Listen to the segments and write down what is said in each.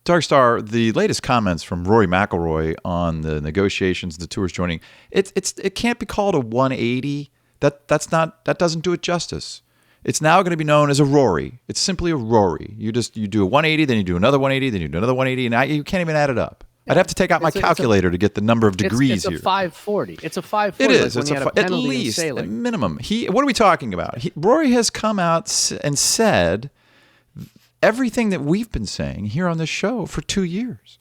Dark Star, the latest comments from Rory McIlroy on the negotiations, the tours joining, it can't be called a 180. That doesn't do it justice. It's now going to be known as a Rory. It's simply a Rory. You do a 180, then you do another 180, then you do another 180, and you can't even add it up. Yeah. I'd have to take out my calculator to get the number of degrees here. It's a 540. It's a 540. It is. Like it's at least a minimum. What are we talking about? Rory has come out and said everything that we've been saying here on this show for 2 years.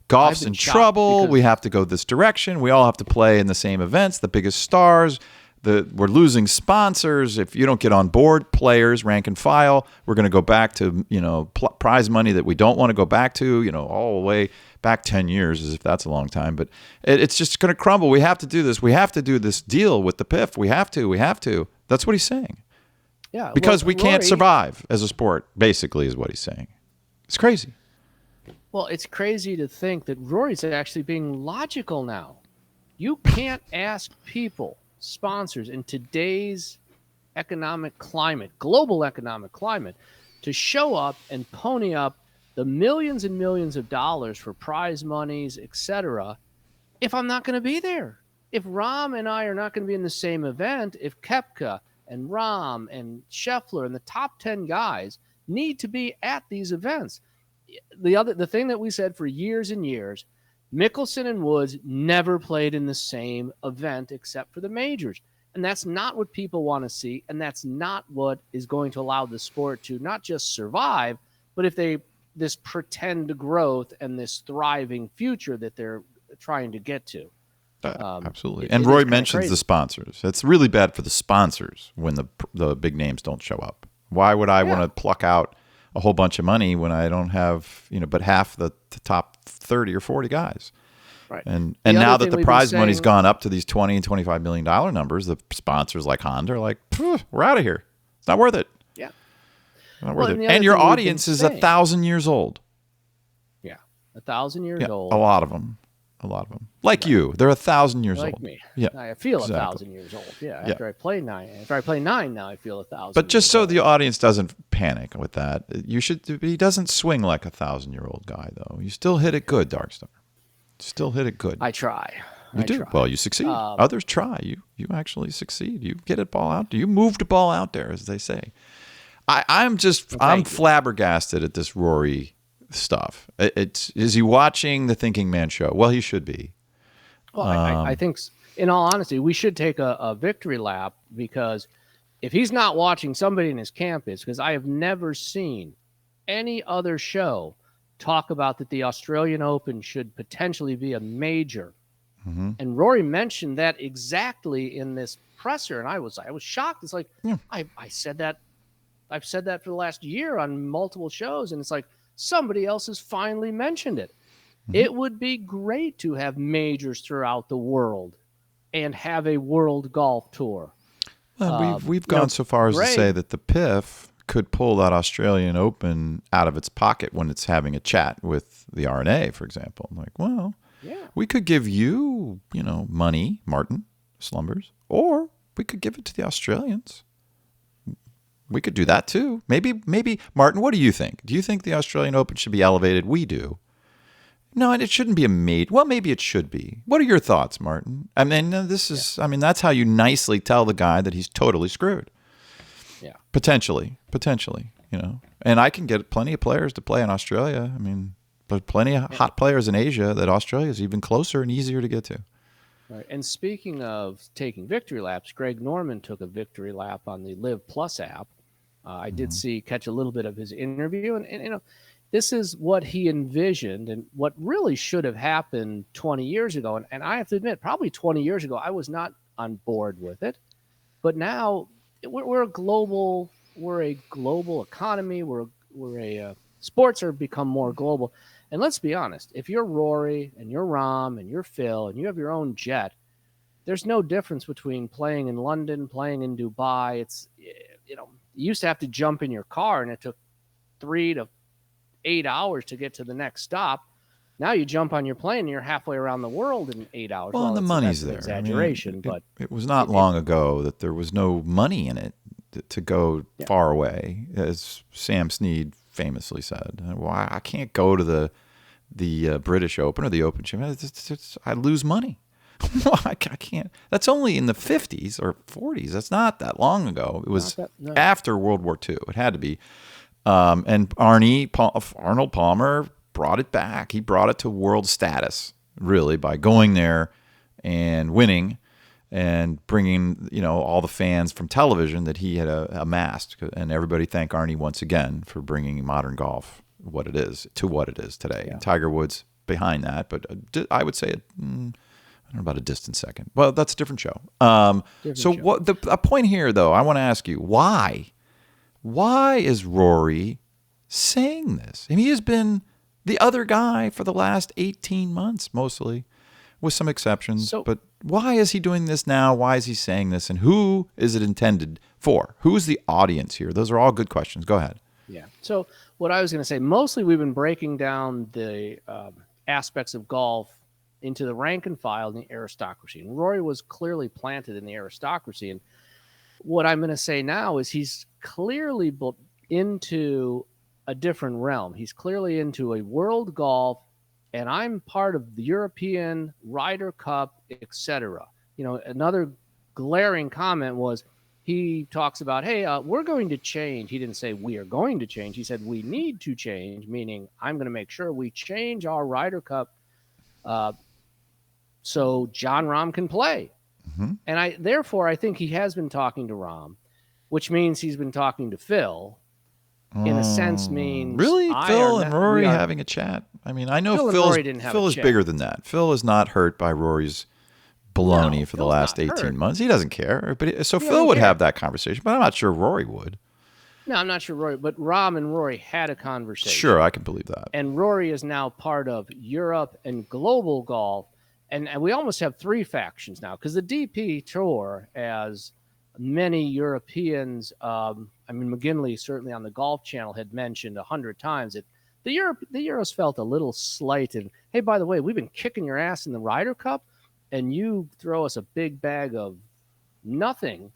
Golf's in trouble. We have to go this direction. We all have to play in the same events, the biggest stars. We're losing sponsors. If you don't get on board, players, rank and file, we're going to go back to prize money that we don't want to go back to, all the way back 10 years, as if that's a long time. But it's just going to crumble. We have to do this. We have to do this deal with the PIF. We have to. That's what he's saying. Yeah, because we can't survive as a sport, basically, is what he's saying. It's crazy. Well, it's crazy to think that Rory's actually being logical now. You can't ask people, sponsors in today's economic climate, global economic climate, to show up and pony up the millions and millions of dollars for prize monies, etc., if I'm not going to be there. If Rahm and I are not going to be in the same event, if Koepka and Rahm and Scheffler and the top 10 guys need to be at these events. The thing that we said for years and years, Mickelson and Woods never played in the same event except for the majors. And that's not what people want to see. And that's not what is going to allow the sport to not just survive, but this pretend growth and this thriving future that they're trying to get to. Absolutely. And Roy mentions the sponsors. It's really bad for the sponsors when the big names don't show up. Why would I want to pluck out a whole bunch of money when I don't have, but half the top 30 or 40 guys? Right. And now that the prize money's gone up to these $20 and $25 million numbers, the sponsors like Honda are like, we're out of here. It's not worth it. Yeah. Not worth it. And your audience is 1,000 years old. Yeah. 1,000 years old. A lot of them. Like you. They're 1,000 years old. Like me. Yeah. I feel 1,000 years old. Yeah. After I play 9. After I play 9 now, I feel 1,000. But just so the audience doesn't panic with that, he doesn't swing like a 1,000-year-old guy, though. You still hit it good, Darkstar. Still hit it good. I try. You do. Well, you succeed. Others try. You actually succeed. You get a ball out there. You moved a ball out there, as they say. I'm flabbergasted at this Rory stuff. Is he watching the Thinking Man show? Well, he should be. Well, I think, in all honesty, we should take a victory lap, because if he's not watching, somebody in his camp is, because I have never seen any other show talk about that the Australian Open should potentially be a major. Mm-hmm. And Rory mentioned that exactly in this presser, and I was shocked. It's like, I said that. I've said that for the last year on multiple shows, and it's like somebody else has finally mentioned it. Mm-hmm. It would be great to have majors throughout the world and have a world golf tour. Well, we've gone so far as to say that the PIF could pull that Australian Open out of its pocket when it's having a chat with the RNA, for example. Like, well, we could give you, money, Martin Slumbers, or we could give it to the Australians. We could do that too. Maybe, Martin, what do you think? Do you think the Australian Open should be elevated? We do. No, and it shouldn't be a made. Well, maybe it should be. What are your thoughts, Martin? I mean, that's how you nicely tell the guy that he's totally screwed. Yeah. Potentially, And I can get plenty of players to play in Australia. I mean, there's plenty of hot players in Asia that Australia is even closer and easier to get to. Right. And speaking of taking victory laps, Greg Norman took a victory lap on the Live Plus app. I did catch a little bit of his interview, and this is what he envisioned and what really should have happened 20 years ago. And I have to admit, probably 20 years ago, I was not on board with it. But now we're a global economy. Sports are become more global. And let's be honest, if you're Rory and you're Rahm and you're Phil and you have your own jet, there's no difference between playing in London, playing in Dubai. It's, you used to have to jump in your car and it took 3 to 8 hours to get to the next stop. Now you jump on your plane and you're halfway around the world in 8 hours. Well, and the money's there. Exaggeration, but it was not long ago that there was no money in it to go far away, as Sam Snead famously said. Well, I can't go to the the British Open or the Open Championship, I lose money. I can't. That's only in the 50s or 40s. That's not that long ago. It was after World War II. It had to be. And Arnold Palmer brought it back. He brought it to world status, really, by going there and winning and bringing, all the fans from television that he had amassed. And everybody thank Arnie once again for bringing modern golf what it is today. Yeah. And Tiger Woods behind that, but I would say I don't know about a distant second. Well, that's a different show. What a point here, though, I want to ask you, why is Rory saying this? I mean, he has been the other guy for the last 18 months, mostly, with some exceptions. But why is he doing this now? Why is he saying this? And who is it intended for? Who's the audience here? Those are all good questions. Go ahead. Yeah. So what I was going to say, mostly we've been breaking down the aspects of golf into the rank and file and the aristocracy. And Rory was clearly planted in the aristocracy. And what I'm going to say now is he's clearly into a different realm. He's clearly into a world golf, and I'm part of the European Ryder Cup, etc. Another glaring comment was he talks about, hey, we're going to change. He didn't say we are going to change. He said we need to change, meaning I'm going to make sure we change our Ryder Cup so Jon Rahm can play. Mm-hmm. And I think he has been talking to Rahm, which means he's been talking to Phil. In a sense, means really Phil and Rory having a chat. I mean, I know Phil is bigger than that. Phil is not hurt by Rory's baloney for the last 18 months. He doesn't care. But Phil would have that conversation, but I'm not sure Rory would. No, I'm not sure Rory, but Rahm and Rory had a conversation. Sure, I can believe that. And Rory is now part of Europe and global golf. And we almost have three factions now because the DP Tour, as many Europeans, McGinley certainly on the Golf Channel had mentioned 100 times that the Euros felt a little slighted. Hey, by the way, we've been kicking your ass in the Ryder Cup, and you throw us a big bag of nothing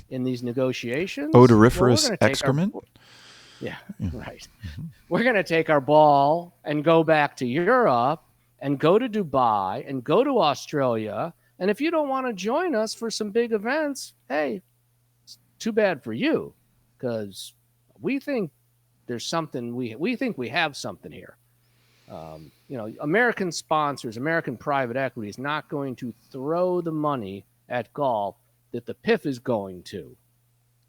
in these negotiations. Odoriferous excrement? Yeah, right. We're going to take our ball and go back to Europe and go to Dubai and go to Australia. And if you don't want to join us for some big events, hey, it's too bad for you, because we think there's something we think we have something here. American sponsors, American private equity is not going to throw the money at golf that the PIF is going to.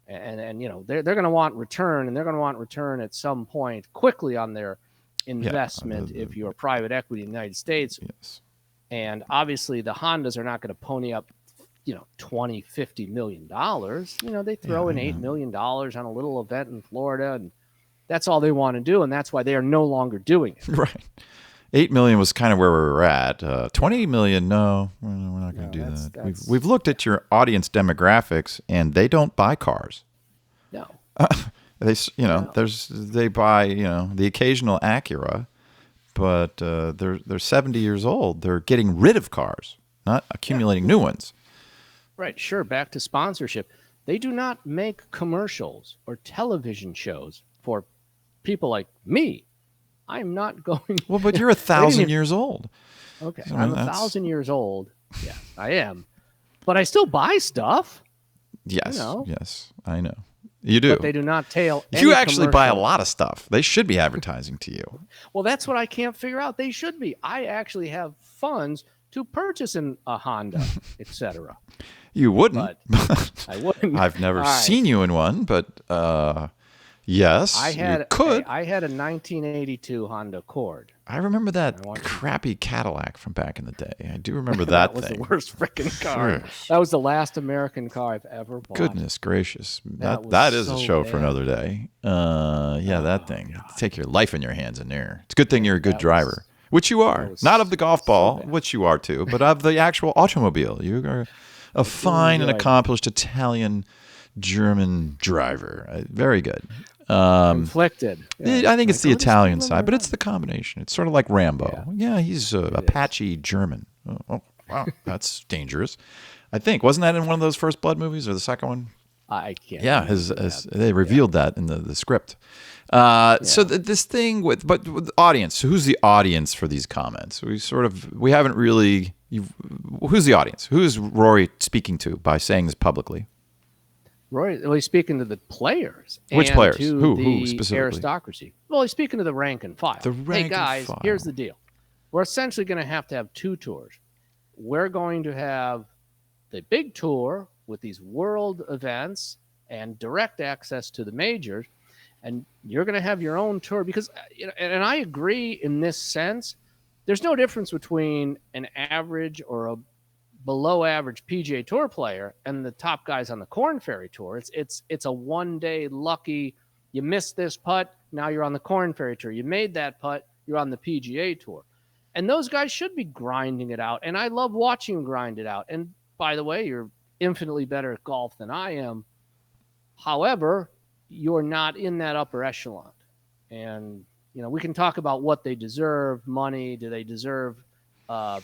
And they're going to want return, and they're going to want return at some point quickly on their investment if you're private equity in the United States. Yes. And obviously the Hondas are not going to pony up, $20-50 million. They throw in $8 million on a little event in Florida, and that's all they want to do. And that's why they are no longer doing it. Right. 8 million was kind of where we were at. 20 million, no, we're not going to do that. We've looked at your audience demographics, and they don't buy cars. No. They buy, the occasional Acura, but they're 70 years old. They're getting rid of cars, not accumulating new ones. Right. Sure. Back to sponsorship. They do not make commercials or television shows for people like me. I'm not going. Well, but you're 1,000 years old. Okay. I'm 1,000 years old. Yeah, I am. But I still buy stuff. Yes. Yes, I know. You do. But they do not tail any You actually buy a lot of stuff. They should be advertising to you. Well, that's what I can't figure out. They should be. I actually have funds to purchase a Honda, etc. You wouldn't. But I wouldn't. I've never seen you in one, but yes, you could. I had a 1982 Honda Accord. I remember that crappy Cadillac from back in the day. I do remember that was thing. The worst freaking car. That was the last American car I've ever bought. Goodness gracious. That is a show for another day. That thing. God. Take your life in your hands in there. It's a good thing you're a good driver, which you are. Not of the golf ball, which you are too, but of the actual automobile. You are a fine and accomplished Italian-German driver. Very good. Conflicted. Yeah. I think it's the Italian side, but it's the combination. It's sort of like Rambo. Yeah, he's Apache German. Oh, wow, that's dangerous. I think. Wasn't that in one of those First Blood movies or the second one? I can't. Yeah, they revealed that in the script. So this thing with audience. Who's the audience for these comments? We haven't really. Who's the audience? Who is Rory speaking to by saying this publicly? Rory, well, he's speaking to the players. Which and players? To who the specifically? Aristocracy. Well, he's speaking to the rank and file. Hey guys, here's the deal. We're essentially going to have 2 tours. We're going to have the big tour with these world events and direct access to the majors, and you're going to have your own tour because, and I agree in this sense. There's no difference between an average or a below average PGA Tour player and the top guys on the Korn Ferry Tour. It's a one-day lucky. You missed this putt, now you're on the Korn Ferry Tour. You made that putt, you're on the PGA Tour. And those guys should be grinding it out. And I love watching them grind it out. And by the way, you're infinitely better at golf than I am. However, you're not in that upper echelon. And, we can talk about what they deserve, money. Do they deserve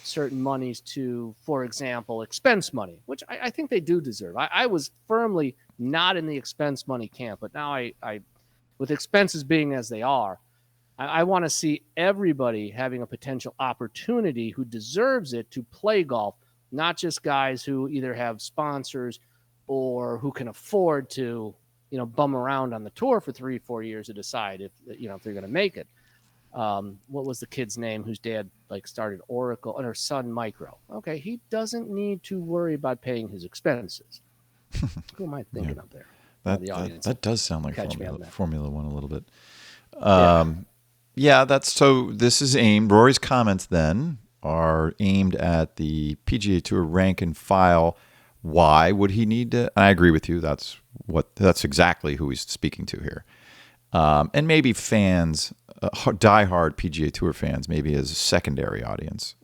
certain monies to, for example, expense money, which I think they do deserve. I was firmly not in the expense money camp, but now I with expenses being as they are, I want to see everybody having a potential opportunity who deserves it to play golf, not just guys who either have sponsors or who can afford to, bum around on the tour for 3-4 years to decide if they're going to make it. What was the kid's name whose dad started Oracle and her son Micro? Okay, he doesn't need to worry about paying his expenses. Who am I thinking up there? That does sound like Formula One a little bit. This is aimed. Rory's comments then are aimed at the PGA Tour rank and file. Why would he need to? I agree with you. That's exactly who he's speaking to here. And maybe fans, diehard PGA Tour fans, maybe as a secondary audience.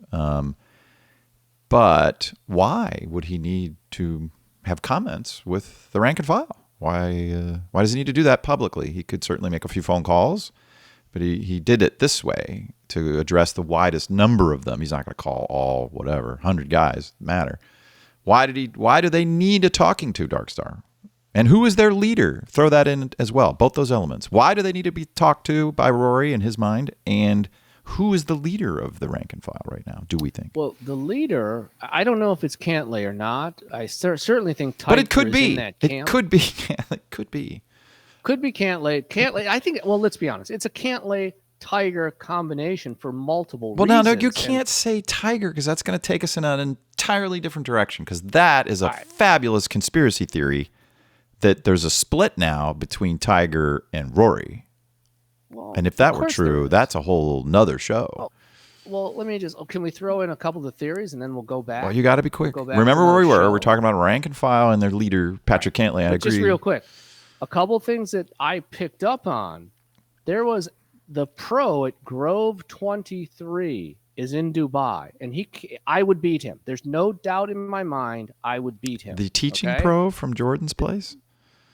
But why would he need to have comments with the rank and file? Why does he need to do that publicly? He could certainly make a few phone calls, but he did it this way to address the widest number of them. He's not going to call all 100 guys matter. Why do they need a talking to, Darkstar? And who is their leader? Throw that in as well. Both those elements. Why do they need to be talked to by Rory in his mind? And who is the leader of the rank and file right now, do we think? Well, the leader, I don't know if it's Cantlay or not. I certainly think Tiger but it is in that camp. It could be. It could be. Could be Cantlay. Cantlay, I think, well, let's be honest. It's a Cantlay-Tiger combination for multiple reasons. Well, no, you can't say Tiger because that's going to take us in an entirely different direction because that is a fabulous conspiracy theory that there's a split now between Tiger and Rory. Well, and if that were true, that's a whole nother show. Well, let me can we throw in a couple of the theories and then we'll go back? Well, you got to be quick. Remember where we were. We're talking about rank and file and their leader, Patrick Cantlay. I agree. Just real quick, a couple of things that I picked up on. There was the pro at Grove 23 is in Dubai, and I would beat him. There's no doubt in my mind I would beat him. The teaching pro from Jordan's place?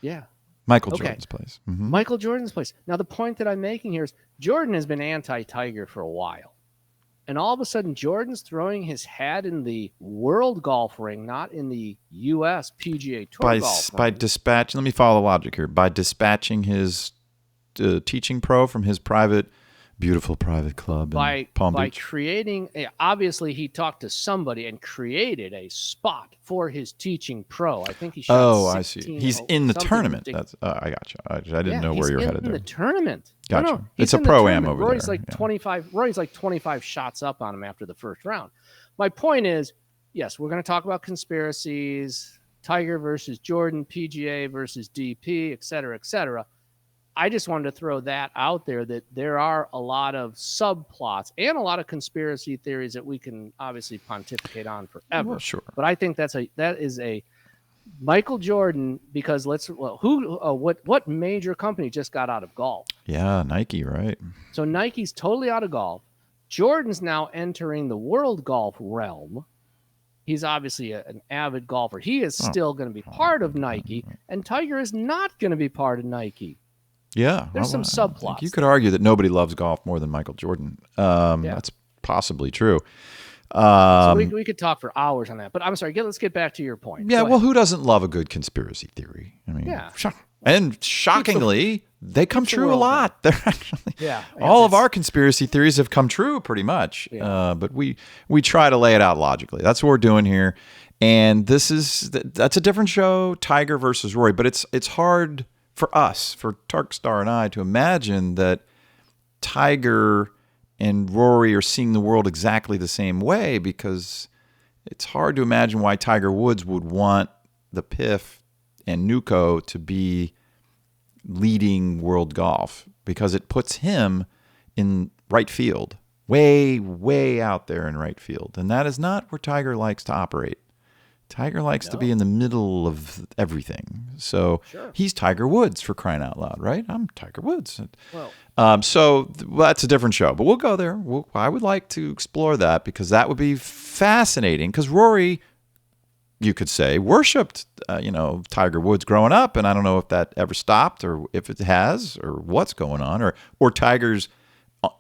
Yeah. Michael Jordan's place. Mm-hmm. Michael Jordan's place. Now, the point that I'm making here is Jordan has been anti-Tiger for a while. And all of a sudden, Jordan's throwing his hat in the world golf ring, not in the U.S. PGA Tour golf ring. By dispatching, let me follow the logic here. By dispatching his teaching pro from his beautiful private club in Palm Beach. By creating, obviously he talked to somebody and created a spot for his teaching pro. I think he shot 16. I see. He's in the tournament. That's I got you. I didn't know where you were headed there. He's in the tournament. Gotcha. No, it's a pro-am over Rory's there. Rory's like 25 shots up on him after the first round. My point is, yes, we're going to talk about conspiracies, Tiger versus Jordan, PGA versus DP, et cetera, et cetera. I just wanted to throw that out there that there are a lot of subplots and a lot of conspiracy theories that we can obviously pontificate on forever. Well, sure. But I think that is a Michael Jordan because what major company just got out of golf? Yeah, Nike, right? So Nike's totally out of golf. Jordan's now entering the world golf realm. He's obviously an avid golfer. He is still going to be part of Nike, and Tiger is not going to be part of Nike. Yeah. There's some subplots. You could argue that nobody loves golf more than Michael Jordan. That's possibly true. So we could talk for hours on that. But I'm sorry, let's get back to your point. Yeah, well, who doesn't love a good conspiracy theory? I mean, yeah. And shockingly, they come true a lot. They're actually all of our conspiracy theories have come true pretty much. Yeah. But we try to lay it out logically. That's what we're doing here. And that's a different show, Tiger versus Rory. But it's hard for us, for Turkstar and I, to imagine that Tiger and Rory are seeing the world exactly the same way, because it's hard to imagine why Tiger Woods would want the PIF and Nuco to be leading world golf, because it puts him in right field, way, way out there in right field. And that is not where Tiger likes to operate. Tiger likes to be in the middle of everything. So he's Tiger Woods, for crying out loud, right? I'm Tiger Woods. So that's a different show, but we'll go there. I would like to explore that, because that would be fascinating. Because Rory, you could say, worshipped, Tiger Woods growing up, and I don't know if that ever stopped, or if it has, or what's going on, or Tiger's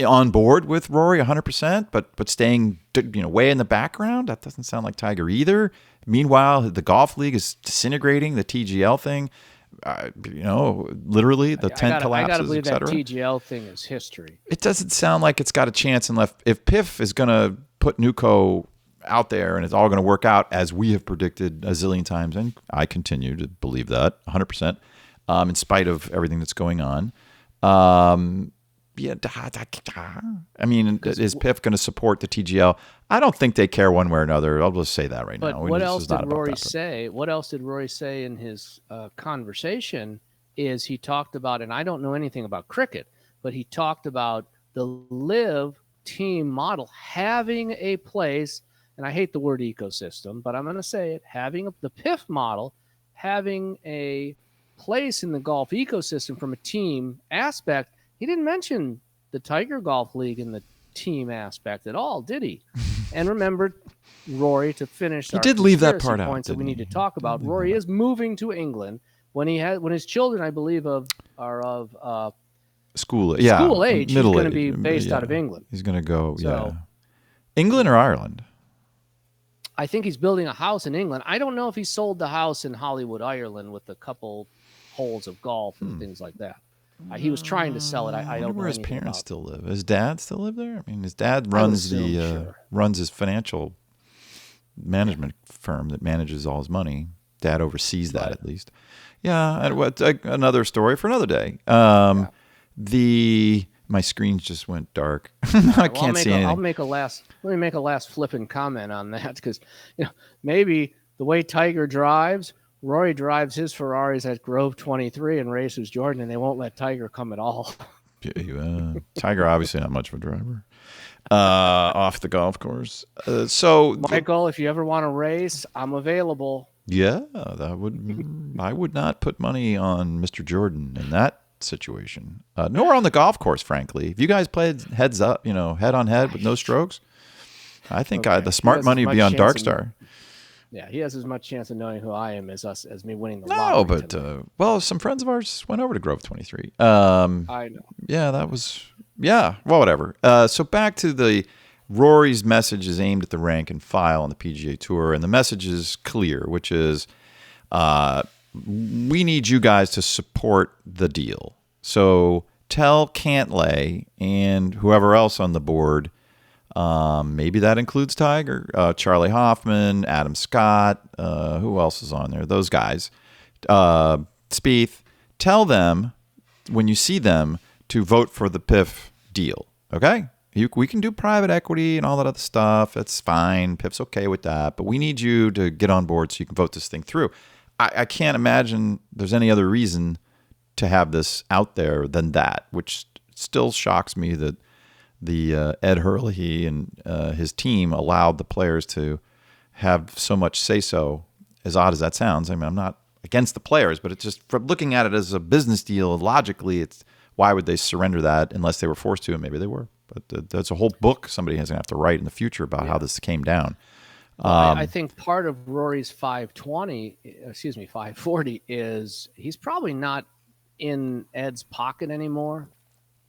on board with Rory 100%, but staying way in the background. That doesn't sound like Tiger either. Meanwhile, the golf league is disintegrating. The TGL thing, literally the tent collapses. I gotta believe that TGL thing is history. It doesn't sound like it's got a chance, unless if PIF is going to put Nuco out there and it's all going to work out as we have predicted a zillion times, and I continue to believe that 100%, in spite of everything that's going on. I mean, is PIF going to support the TGL? I don't think they care one way or another. I'll just say that right now. But what else did Rory say? What else did Rory say in his conversation? Is he talked about, and I don't know anything about cricket, but he talked about the live team model having a place, and I hate the word ecosystem, but I'm going to say it, the PIF model having a place in the golf ecosystem from a team aspect. He didn't mention the Tiger Golf League in the team aspect at all, did he? And remember, Rory, to finish, he did leave that part out. Points that we need to talk about. Rory is moving to England when his children, I believe, are of school age. He's going to be based out of England. He's going to go, England or Ireland? I think he's building a house in England. I don't know if he sold the house in Hollywood, Ireland, with a couple holes of golf and things like that. He was trying to sell it. I don't know where his parents still live. His dad still live there? I mean, his dad runs runs his financial management firm that manages all his money. Dad oversees that, at least. Yeah, another story for another day. My screens just went dark. I can't see anything. Let me make a last flippant comment on that, because maybe the way Tiger drives, Rory drives his Ferraris at Grove 23 and races Jordan, and they won't let Tiger come at all. Tiger, obviously not much of a driver off the golf course. So, Michael, if you ever want to race, I'm available. Yeah, I would not put money on Mr. Jordan in that situation, nor on the golf course, frankly. If you guys played heads up, head on head with no strokes, I think the smart money would be on Darkstar. Yeah, he has as much chance of knowing who I am as me winning the lottery. No, but some friends of ours went over to Grove 23. I know. Yeah, well, whatever. So back to Rory's message is aimed at the rank and file on the PGA Tour, and the message is clear, which is we need you guys to support the deal. So tell Cantlay and whoever else on the board, maybe that includes Tiger, Charlie Hoffman, Adam Scott, who else is on there? Those guys. Spieth, tell them when you see them to vote for the PIF deal, okay? We can do private equity and all that other stuff. That's fine. PIF's okay with that. But we need you to get on board so you can vote this thing through. I can't imagine there's any other reason to have this out there than that, which still shocks me that the Ed Hurley and his team allowed the players to have so much say-so, as odd as that sounds. I mean, I'm not against the players, but it's just, from looking at it as a business deal, logically, it's why would they surrender that unless they were forced to, and maybe they were. But that's a whole book somebody has going to have to write in the future about how this came down. I think part of Rory's 540 is he's probably not in Ed's pocket anymore.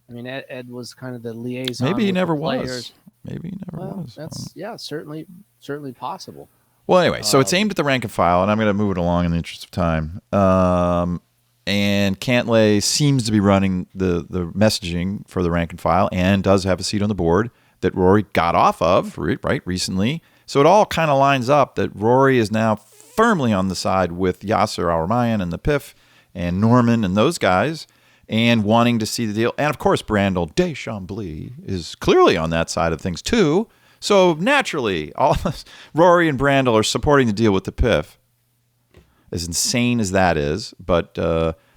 I mean, Ed was kind of the liaison. Maybe he never was. Maybe he never was. That's certainly possible. Well, anyway, so it's aimed at the rank and file, and I'm going to move it along in the interest of time. And Cantlay seems to be running the messaging for the rank and file and does have a seat on the board that Rory got off of, right, recently. So it all kind of lines up that Rory is now firmly on the side with Yasser Al-Rumayyan and the PIF and Norman and those guys and wanting to see the deal. And, of course, Brandel Deschambault is clearly on that side of things, too. So, naturally, Rory and Brandel are supporting the deal with the PIF. As insane as that is, but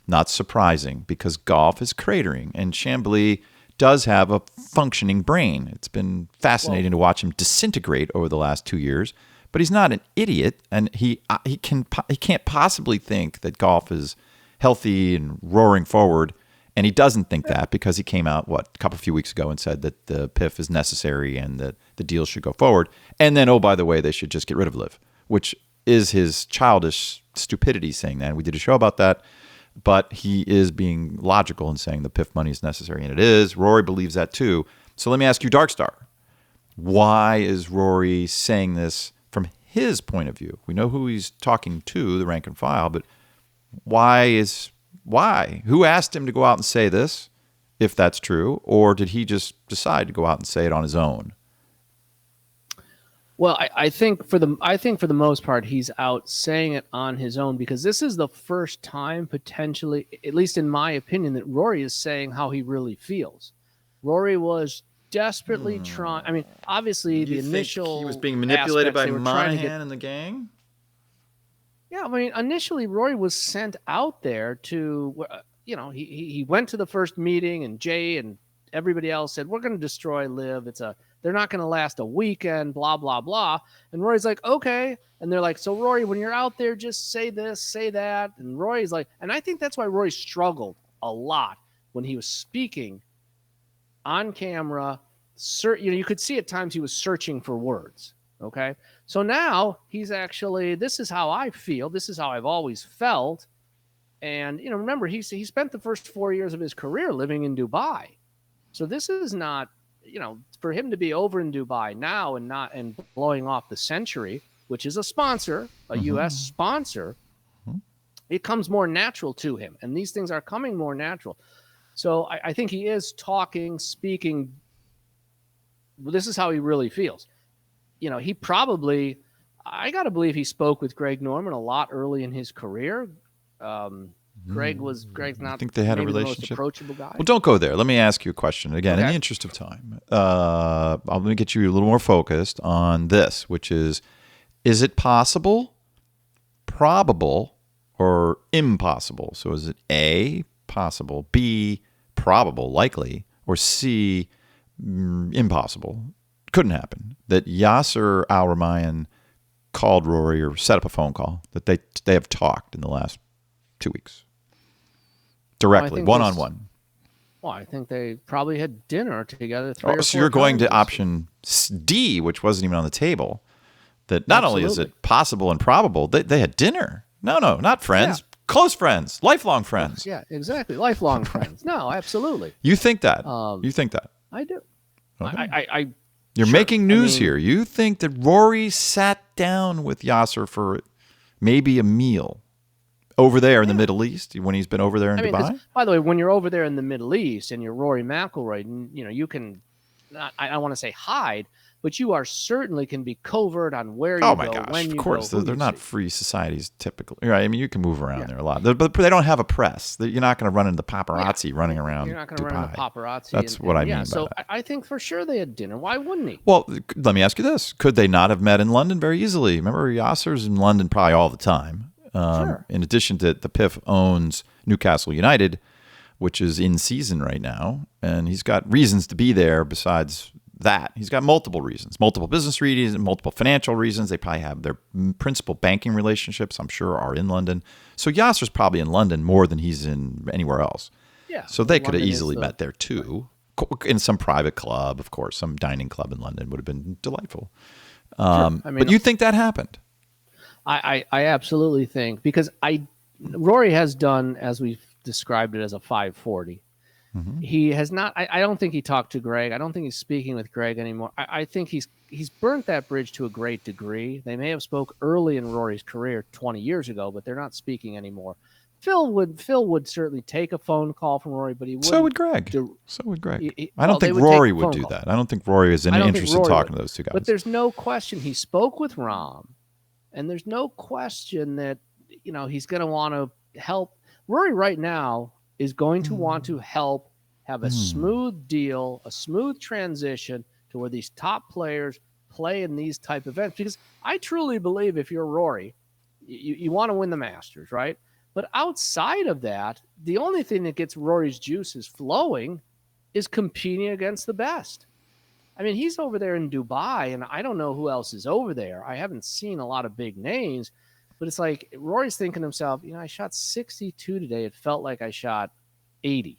not surprising because golf is cratering and Chambly does have a functioning brain. It's been fascinating to watch him disintegrate over the last 2 years, but he's not an idiot, and he can't possibly think that golf is healthy and roaring forward, and he doesn't think that because he came out a few weeks ago and said that the PIF is necessary and that the deal should go forward, and then by the way, they should just get rid of Liv, which is his childish stupidity saying that. And we did a show about that, but he is being logical in saying the PIF money is necessary, and it is. Rory believes that too. So let me ask you, Darkstar, why is Rory saying this from his point of view? We know who he's talking to, the rank and file, but why? Who asked him to go out and say this, if that's true, or did he just decide to go out and say it on his own? Well, I think for the most part, he's out saying it on his own because this is the first time potentially, at least in my opinion, that Rory is saying how he really feels. Rory was desperately trying. I mean, obviously the initial he was being manipulated by Monahan and the gang. Yeah, I mean, initially Rory was sent out there to, he went to the first meeting and Jay and everybody else said, we're going to destroy Liv. They're not going to last a weekend, blah, blah, blah. And Rory's like, okay. And they're like, so Rory, when you're out there, just say this, say that. And Rory's like, and I think that's why Rory struggled a lot when he was speaking on camera. You could see at times he was searching for words. Okay. So now he's actually, this is how I feel. This is how I've always felt. And, remember, he spent the first 4 years of his career living in Dubai. So this is not, for him to be over in Dubai now and blowing off the Century, which is a sponsor, a U.S. sponsor, it comes more natural to him. And these things are coming more natural. So I think he is speaking. Well, this is how he really feels. He probably, I got to believe he spoke with Greg Norman a lot early in his career. Greg's not. I think they had a relationship. The most approachable guy. Well, don't go there. Let me ask you a question again. In the interest of time, I'm going to get you a little more focused on this, which is it possible, probable, or impossible? So is it A, possible, B, probable, likely, or C, impossible? Couldn't happen. That Yasser Al-Rumayyan called Rory or set up a phone call, that they have talked in the last 2 weeks. Directly, one-on-one. Well, I think they probably had dinner together 3 or 4 So you're going times. to option D, which wasn't even on the table, that not only is it possible and probable, they had dinner. No, not friends. Yeah. Close friends. Lifelong friends. Yeah, exactly. Lifelong friends. No, absolutely. You think that. You think that. I do. Okay. You're making news here. You think that Rory sat down with Yasser for maybe a meal over there in the Middle East when he's been over there in Dubai? By the way, when you're over there in the Middle East and you're Rory McIlroy, you can, I don't want to say hide, but you certainly can be covert on where you go, when you go. Oh my gosh, of course. They're not free societies typically. Right? I mean, you can move around there a lot. But they don't have a press. You're not going to run into the paparazzi running around. You're not going to run into paparazzi. That's what I mean by so that. I think for sure they had dinner. Why wouldn't he? Well, let me ask you this. Could they not have met in London very easily? Remember, Yasser's in London probably all the time. Sure. In addition to the PIF owns Newcastle United, which is in season right now, and he's got reasons to be there besides that. He's got multiple reasons, multiple business reasons, multiple financial reasons. They probably have their principal banking relationships, I'm sure, are in London. So Yasser's probably in London more than he's in anywhere else. Yeah. So they could have easily met there too, in some private club, of course. Some dining club in London would have been delightful. Sure. But you think that happened? I absolutely think, because Rory has done, as we've described it, as a 540. He has not. I don't think he talked to Greg. I don't think he's speaking with Greg anymore. I think he's burnt that bridge to a great degree. They may have spoke early in Rory's career 20 years ago, but they're not speaking anymore. Phil would certainly take a phone call from Rory, but he wouldn't. So would Greg. I don't think Rory would do that. I don't think Rory is any interest in talking to those two guys. But there's no question he spoke with Rahm, and there's no question that he's going to want to help. Rory right now is going to want to help have a smooth deal, a smooth transition to where these top players play in these type of events. Because I truly believe if you're Rory, you want to win the Masters, right? But outside of that, the only thing that gets Rory's juices flowing is competing against the best. I mean, he's over there in Dubai, and I don't know who else is over there. I haven't seen a lot of big names, but it's like Rory's thinking to himself, I shot 62 today. It felt like I shot 80.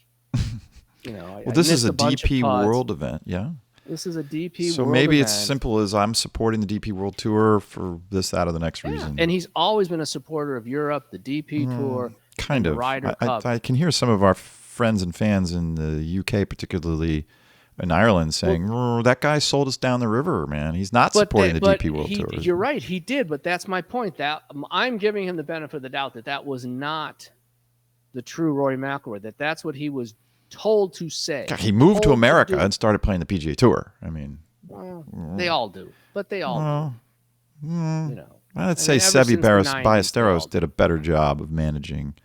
This is a DP World event, yeah. This is a DP so World maybe event. It's simple as I'm supporting the DP World Tour for this, that, or the next reason. And he's always been a supporter of Europe, the DP Tour, kind of. The Ryder Cup. I can hear some of our friends and fans in the UK, particularly in Ireland, saying, that guy sold us down the river, man. He's not supporting the DP World Tour. You're right, he did, but that's my point. That I'm giving him the benefit of the doubt that was not the true Rory McIlroy, that's what he was told to say. He moved to America and started playing the PGA Tour. I mean, they all do, but they all do. I'd say Seve Ballesteros did a better job of managing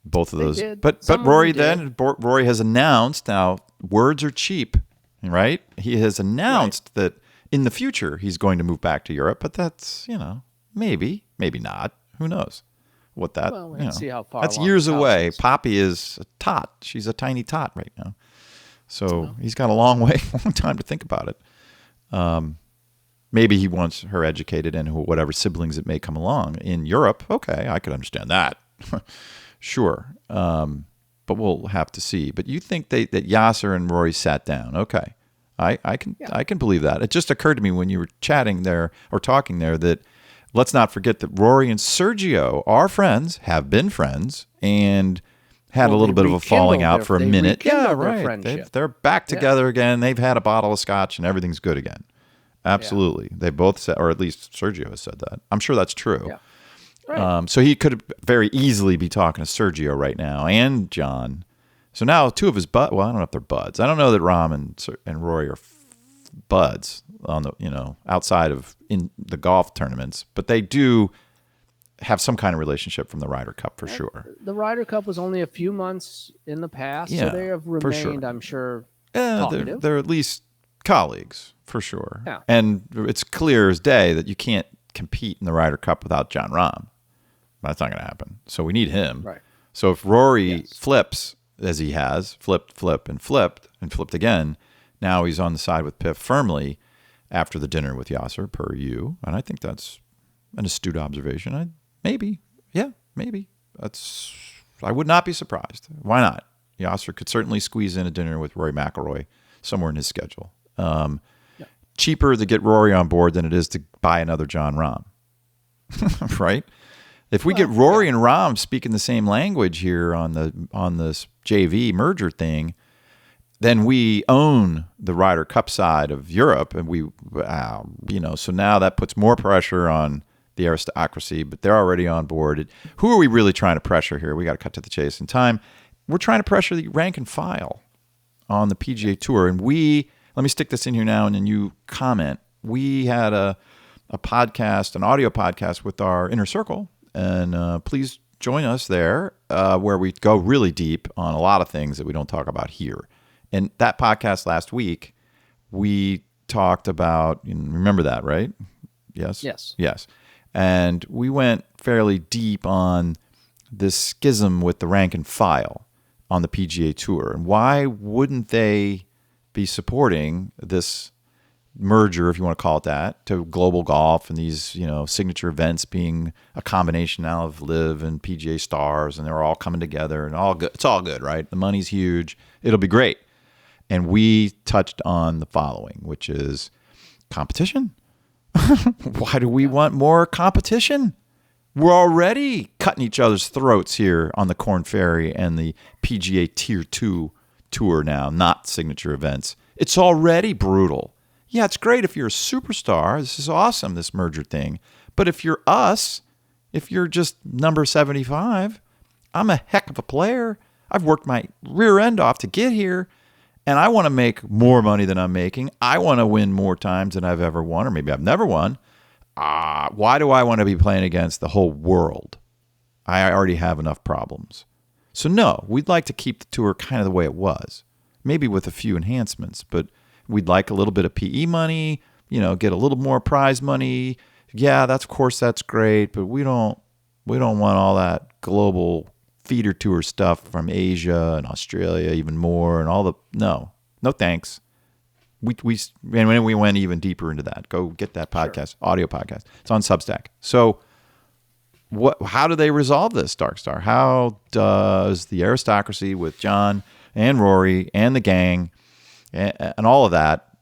both of those. But Rory Rory has announced, now words are cheap, right? He has announced that in the future he's going to move back to Europe, but that's, maybe not. Who knows? What that, see how far that's years away. Poppy is a tot. She's a tiny tot right now. So he's got a long time to think about it. Maybe he wants her educated and whatever siblings that may come along in Europe. Okay, I could understand that. Sure. But we'll have to see. But you think that Yasser and Rory sat down. Okay. I can believe that. It just occurred to me when you were chatting there or talking there that let's not forget that Rory and Sergio are friends, have been friends, and had a little bit of a falling out for a minute. Yeah, right. They're back together again. They've had a bottle of scotch, and everything's good again. Absolutely. Yeah. They both said, or at least Sergio has said that. I'm sure that's true. Yeah. Right. So he could very easily be talking to Sergio right now and John. So now two of his I don't know if they're buds. I don't know that Rahm and Rory are buds on the outside of in the golf tournaments, but they do have some kind of relationship from the Ryder Cup for sure. The Ryder Cup was only a few months in the past, so they have remained, I'm sure, talkative. They're at least colleagues for sure. Yeah. And it's clear as day that you can't compete in the Ryder Cup without Jon Rahm. That's not going to happen. So we need him. Right. So if Rory flips, as he has, flipped again, now he's on the side with PIF firmly after the dinner with Yasser, per you. And I think that's an astute observation. Maybe. I would not be surprised. Why not? Yasser could certainly squeeze in a dinner with Rory McIlroy somewhere in his schedule. Cheaper to get Rory on board than it is to buy another Jon Rahm. Right? If we get Rory and Rahm speaking the same language here on this JV merger thing, then we own the Ryder Cup side of Europe, and so now that puts more pressure on the aristocracy, but they're already on board. Who are we really trying to pressure here? We got to cut to the chase in time. We're trying to pressure the rank and file on the PGA Tour, and let me stick this in here now, and then you comment. We had a podcast, an audio podcast with our Inner Circle, and please join us there, where we go really deep on a lot of things that we don't talk about here. And that podcast last week, we talked about, remember that, right? Yes? Yes. And we went fairly deep on this schism with the rank and file on the PGA Tour. And why wouldn't they be supporting this merger, if you want to call it that, to global golf and these, signature events being a combination now of LIV and PGA stars, and they're all coming together and all good. It's all good, right? The money's huge. It'll be great. And we touched on the following, which is competition. Why do we want more competition? We're already cutting each other's throats here on the Korn Ferry and the PGA Tier 2 tour now, not signature events. It's already brutal. Yeah, it's great if you're a superstar. This is awesome, this merger thing. But if you're us, if you're just number 75, I'm a heck of a player. I've worked my rear end off to get here, and I want to make more money than I'm making. I want to win more times than I've ever won, or maybe I've never won. Why do I want to be playing against the whole world? I already have enough problems. So no, we'd like to keep the tour kind of the way it was, maybe with a few enhancements, but we'd like a little bit of PE money, get a little more prize money. Yeah, of course that's great, but we don't want all that global feeder tour stuff from Asia and Australia even more and all the no thanks. We went even deeper into that. Go get that podcast, sure. Audio podcast. It's on Substack. So how do they resolve this, Darkstar? How does the aristocracy with John and Rory and the gang and all of that,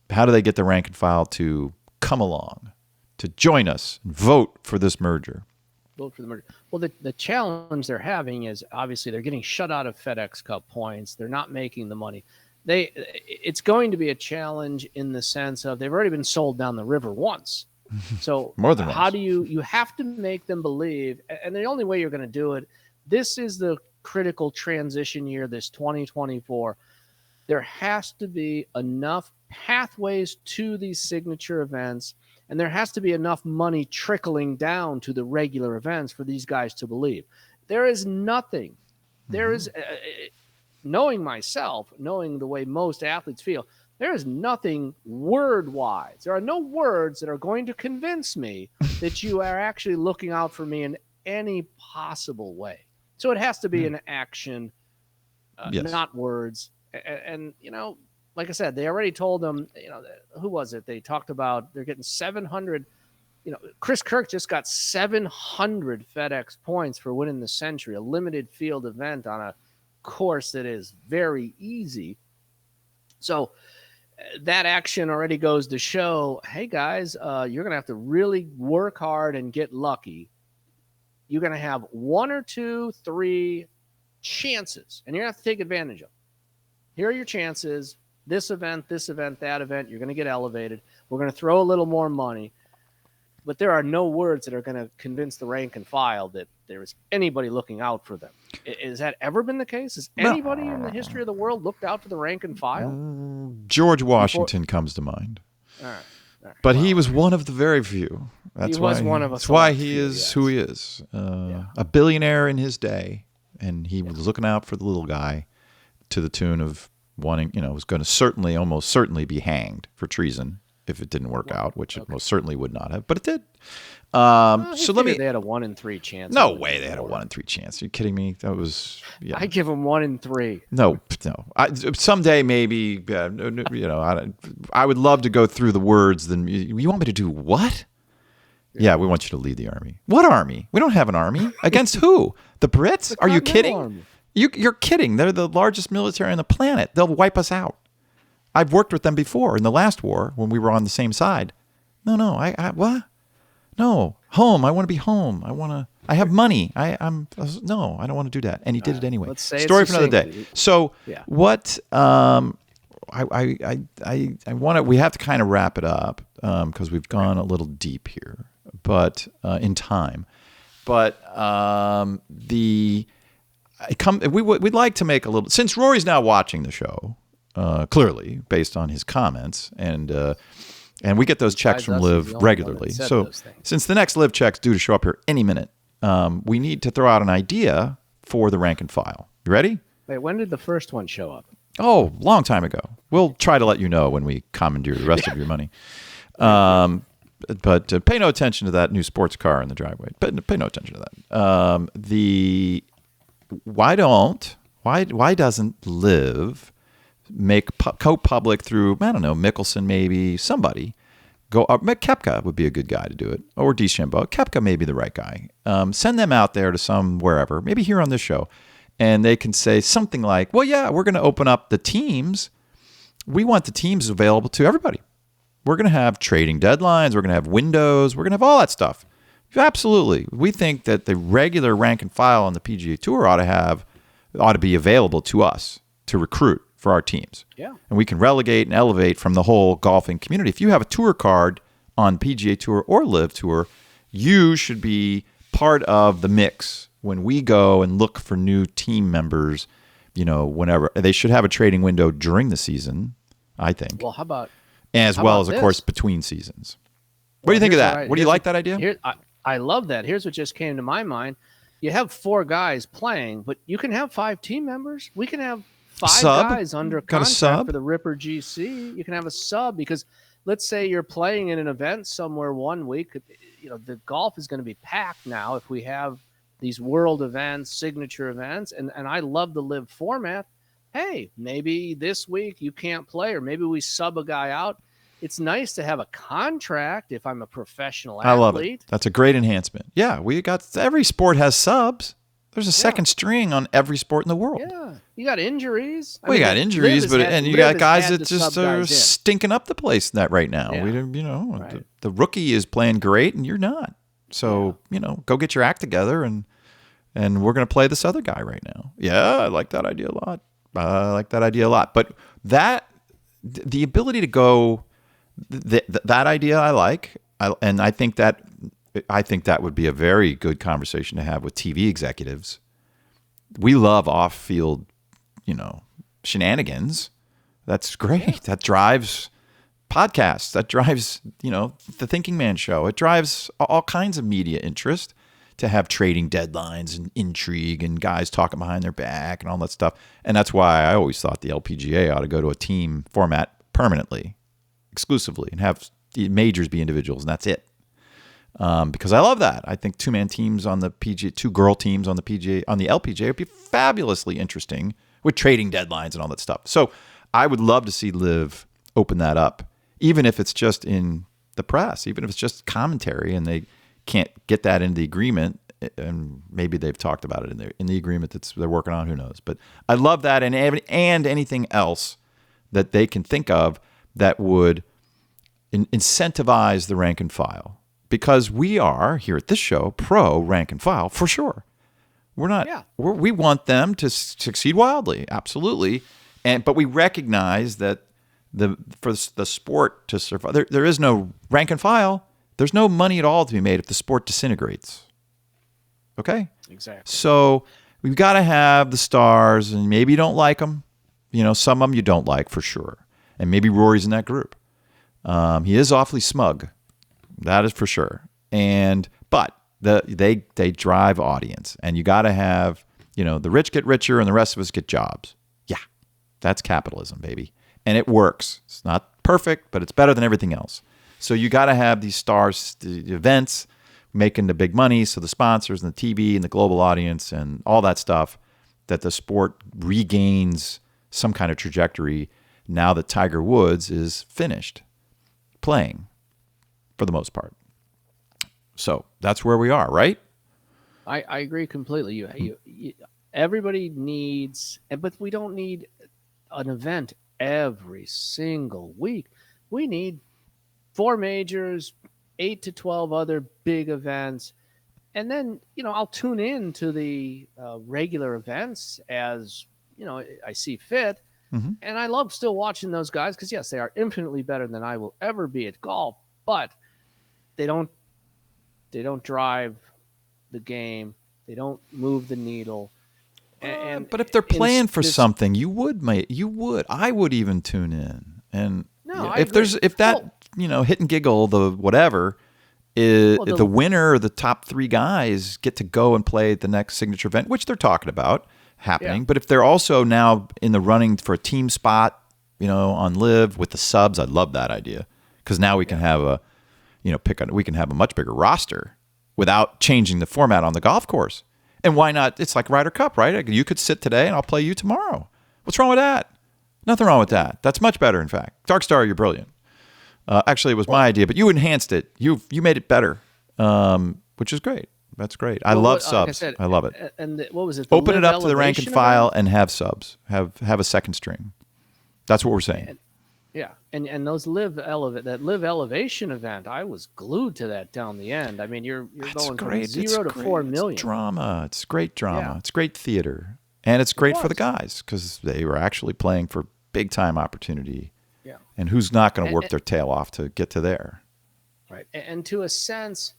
how do they get the rank and file to come along, to join us and vote for this merger? Vote for the merger. Well, the challenge they're having is obviously they're getting shut out of FedEx Cup points. They're not making the money. It's going to be a challenge in the sense of they've already been sold down the river once. So more than how once. do you have to make them believe, and the only way you're going to do it, this is the critical transition year, this 2024. There has to be enough pathways to these signature events, and there has to be enough money trickling down to the regular events for these guys to believe. There is nothing. There is, knowing myself, knowing the way most athletes feel, there is nothing word-wise. There are no words that are going to convince me that you are actually looking out for me in any possible way. So it has to be an action, yes. Not words. And, like I said, they already told them, who was it? They talked about they're getting 700. Chris Kirk just got 700 FedEx points for winning the Century, a limited field event on a course that is very easy. So that action already goes to show, hey, guys, you're going to have to really work hard and get lucky. You're going to have 1 or 2, 3 chances, and you're going to have to take advantage of them. Here are your chances. This event, that event, you're going to get elevated. We're going to throw a little more money. But there are no words that are going to convince the rank and file that there is anybody looking out for them. Has that ever been the case? Has anybody in the history of the world looked out for the rank and file? George Washington comes to mind. All right. But he was one of the very few. That's why he is who he is. A billionaire in his day, and he was looking out for the little guy to the tune of wanting, was going to almost certainly be hanged for treason if it didn't work out, which it most certainly would not have, but it did. They had a 1 in 3 chance. No way they had a 1 in 3 chance. Are you kidding me? That was, I give them 1 in 3. No. Someday maybe, I would love to go through the words. Then you want me to do what? Yeah, we want you to lead the army. What army? We don't have an army. Against who? The Brits? Are you kidding? Army. You're kidding. They're the largest military on the planet. They'll wipe us out. I've worked with them before in the last war when we were on the same side. No, what? No, home. I want to be home. I have money. I don't want to do that. And he did it anyway. Let's say story for another day. So what? I want to. We have to kind of wrap it up because we've gone a little deep here, but in time. But we'd like to make a little, since Rory's now watching the show. Clearly, based on his comments, and we get those checks from Liv regularly. So, since the next Liv check's due to show up here any minute, we need to throw out an idea for the rank and file. You ready? Wait, when did the first one show up? Oh, long time ago. We'll try to let you know when we commandeer the rest of your money. But pay no attention to that new sports car in the driveway. But pay no attention to that. Why doesn't Liv make co-public through, I don't know, Mickelson maybe, somebody. Koepka would be a good guy to do it, or DeChambeau. Koepka may be the right guy. Send them out there to some wherever, maybe here on this show, and they can say something like, well, yeah, we're going to open up the teams. We want the teams available to everybody. We're going to have trading deadlines. We're going to have windows. We're going to have all that stuff. Absolutely. We think that the regular rank and file on the PGA Tour ought to be available to us. to recruit for our teams. Yeah. And we can relegate and elevate from the whole golfing community. If you have a tour card on PGA Tour or Live Tour, you should be part of the mix when we go and look for new team members, whenever. They should have a trading window during the season, I think. Well, how about as well as, of course, between seasons. What do you think of that? What do you like that idea? I love that. Here's what just came to my mind. You have 4 guys playing, but you can have 5 team members. We can have 5 guys under contract for the Ripper GC. You can have a sub because let's say you're playing in an event somewhere one week. The golf is going to be packed now if we have these world events, signature events, and I love the Live format. Hey, maybe this week you can't play, or maybe we sub a guy out. It's nice to have a contract if I'm a professional athlete. I love it. That's a great enhancement. Yeah, every sport has subs. There's a second string on every sport in the world. Yeah, you got injuries. You got injuries, and you got guys that just are stinking up the place right now. Yeah. The rookie is playing great, and you're not. So go get your act together, and we're going to play this other guy right now. Yeah, I like that idea a lot. But the ability to go. That idea I like, and I think that would be a very good conversation to have with TV executives. We love off-field, shenanigans. That's great. Yeah. That drives podcasts. That drives, the Thinking Man Show. It drives all kinds of media interest to have trading deadlines and intrigue and guys talking behind their back and all that stuff. And that's why I always thought the LPGA ought to go to a team format permanently, exclusively, and have the majors be individuals, and that's it. Because I love that. I think 2-man teams on the PGA, 2-girl teams on the PGA, on the LPGA would be fabulously interesting with trading deadlines and all that stuff. So I would love to see Liv open that up, even if it's just in the press, even if it's just commentary, and they can't get that into the agreement. And maybe they've talked about it in the agreement they're working on. Who knows? But I love that, and anything else that they can think of that would incentivize the rank and file, because we are here at this show pro rank and file for sure. We're not. Yeah. We want them to succeed wildly, absolutely, but we recognize that for the sport to survive, there is no rank and file. There's no money at all to be made if the sport disintegrates. Okay. Exactly. So we've got to have the stars, and maybe you don't like them. Some of them you don't like for sure. And maybe Rory's in that group. He is awfully smug, that is for sure. But they drive audience, and you got to have the rich get richer and the rest of us get jobs. Yeah, that's capitalism, baby, and it works. It's not perfect, but it's better than everything else. So you got to have these stars, the events, making the big money. So the sponsors and the TV and the global audience and all that stuff, that the sport regains some kind of trajectory now that Tiger Woods is finished playing for the most part. So that's where we are, right? I agree completely. You everybody needs, but we don't need an event every single week. We need 4 majors, 8 to 12 other big events. And then, I'll tune in to the regular events as, I see fit. Mm-hmm. And I love still watching those guys because, yes, they are infinitely better than I will ever be at golf, but they don't drive the game. They don't move the needle. But if they're playing for something, you would. I would even tune in. And if hit and giggle, the whatever, the winner or the top 3 guys get to go and play at the next signature event, which they're talking about happening. Yeah. But if they're also now in the running for a team spot, on Live with the subs, I love that idea, because now we can have we can have a much bigger roster without changing the format on the golf course. And why not? It's like Ryder Cup, right? You could sit today and I'll play you tomorrow. What's wrong with that? Nothing wrong with that. That's much better, in fact. Dark Star, you're brilliant. Actually, it was my idea, but you enhanced it. You made it better, which is great. That's great. I love subs. Like I love it. And what was it? Open it up to the rank and file and have subs. Have a second string. That's what we're saying. And those Live Elevation event, I was glued to that down the end. I mean, you're going from 0 to 4 million. It's drama. It's great drama. Yeah. It's great theater. And it's great for the guys because they were actually playing for big-time opportunity. Yeah. And who's not going to work their tail off to get to there? Right. And to a sense,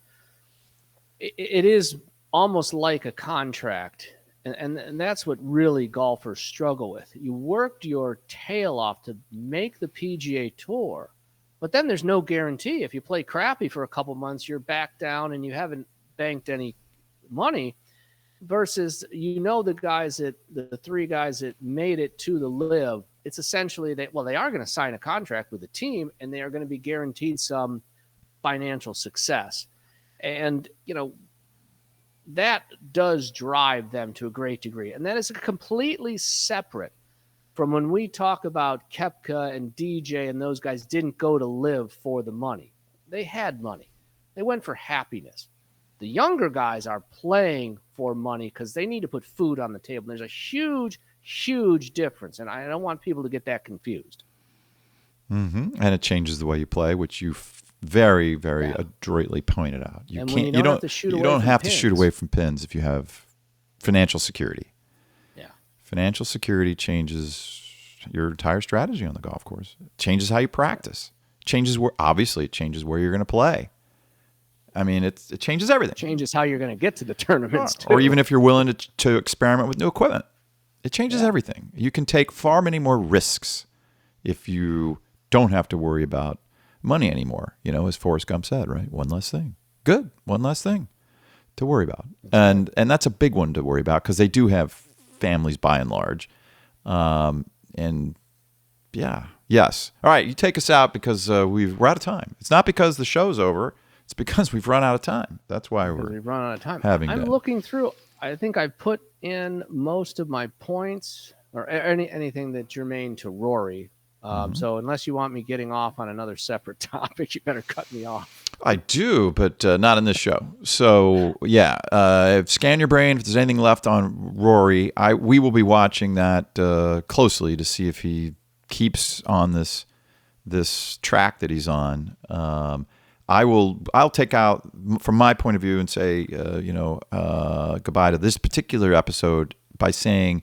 it is almost like a contract. And that's what really golfers struggle with. You worked your tail off to make the PGA Tour, but then there's no guarantee. If you play crappy for a couple months, you're back down and you haven't banked any money. Versus, the three guys that made it to the LIV, it's essentially they are going to sign a contract with the team and they are going to be guaranteed some financial success. And, that does drive them to a great degree. And that is completely separate from when we talk about Koepka and DJ and those guys didn't go to LIV for the money. They had money. They went for happiness. The younger guys are playing for money because they need to put food on the table. There's a huge, huge difference, and I don't want people to get that confused. Mm-hmm. And it changes the way you play, which you very, very adroitly pointed out. You don't have to shoot away from pins if you have financial security. Yeah, financial security changes your entire strategy on the golf course. It changes how you practice. It changes where you're going to play. I mean, it changes everything. It changes how you're going to get to the tournaments, too. Or even if you're willing to experiment with new equipment. It changes everything. You can take far many more risks if you don't have to worry about money anymore. As Forrest Gump said, right? One less thing. Good. One less thing to worry about. And that's a big one to worry about because they do have families by and large. Yes. All right, you take us out because we're out of time. It's not because the show's over. It's because we've run out of time. That's why we've run out of time. I'm looking through. I think I put in most of my points or anything that's germane to Rory. So unless you want me getting off on another separate topic, you better cut me off. I do, but not in this show. So scan your brain. If there's anything left on Rory, we will be watching that closely to see if he keeps on this track that he's on. I'll take out from my point of view and say, goodbye to this particular episode by saying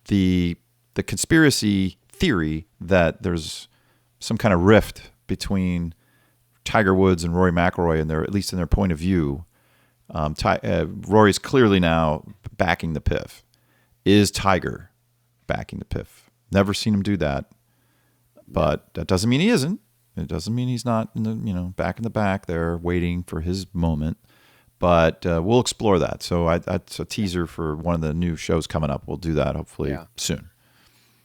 the conspiracy theory that there's some kind of rift between Tiger Woods and Rory McIlroy, and at least in their point of view. Rory's clearly now backing the PIF. Is Tiger backing the PIF? Never seen him do that, but that doesn't mean he isn't. It doesn't mean he's not in the back in the back there waiting for his moment, but we'll explore that. So that's a teaser for one of the new shows coming up. We'll do that hopefully soon.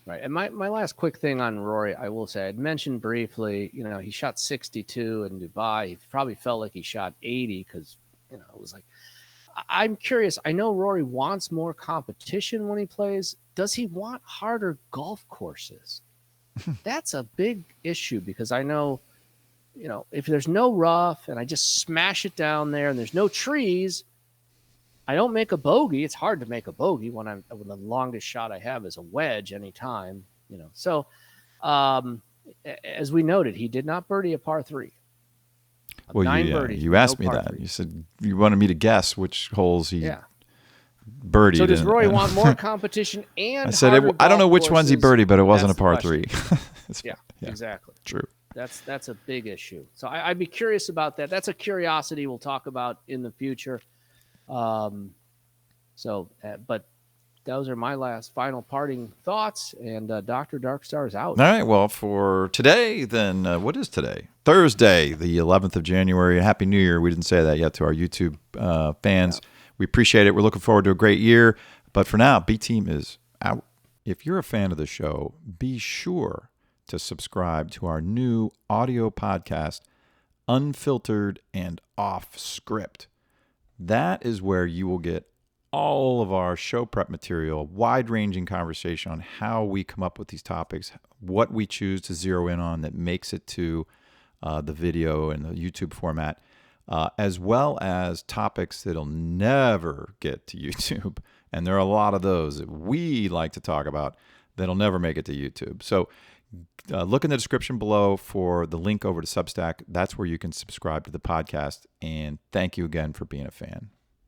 Right. And my last quick thing on Rory, I will say, I'd mentioned briefly, he shot 62 in Dubai. He probably felt like he shot 80 because, it was like, I'm curious. I know Rory wants more competition when he plays. Does he want harder golf courses? That's a big issue because I know, if there's no rough and I just smash it down there and there's no trees, I don't make a bogey. It's hard to make a bogey when the longest shot I have is a wedge anytime, So, as we noted, he did not birdie a par 3. Well, 9 birdies. You asked me that. 3. You said you wanted me to guess which holes he birdied. So does Rory want more competition and I said I don't know which ones he birdied, but it wasn't a par 3. yeah, exactly. True. That's a big issue. So I'd be curious about that. That's a curiosity we'll talk about in the future. But those are my final parting thoughts, and Dr. Darkstar is out. All right. Well, for today, then, what is today? Thursday, the 11th of January. Happy New Year. We didn't say that yet to our YouTube fans. Yeah. We appreciate it. We're looking forward to a great year. But for now, B-Team is out. If you're a fan of the show, be sure to subscribe to our new audio podcast, Unfiltered and Off Script. That is where you will get all of our show prep material, wide-ranging conversation on how we come up with these topics, what we choose to zero in on that makes it to the video and the YouTube format, as well as topics that'll never get to YouTube. And there are a lot of those that we like to talk about that'll never make it to YouTube. So look in the description below for the link over to Substack. That's where you can subscribe to the podcast. And thank you again for being a fan.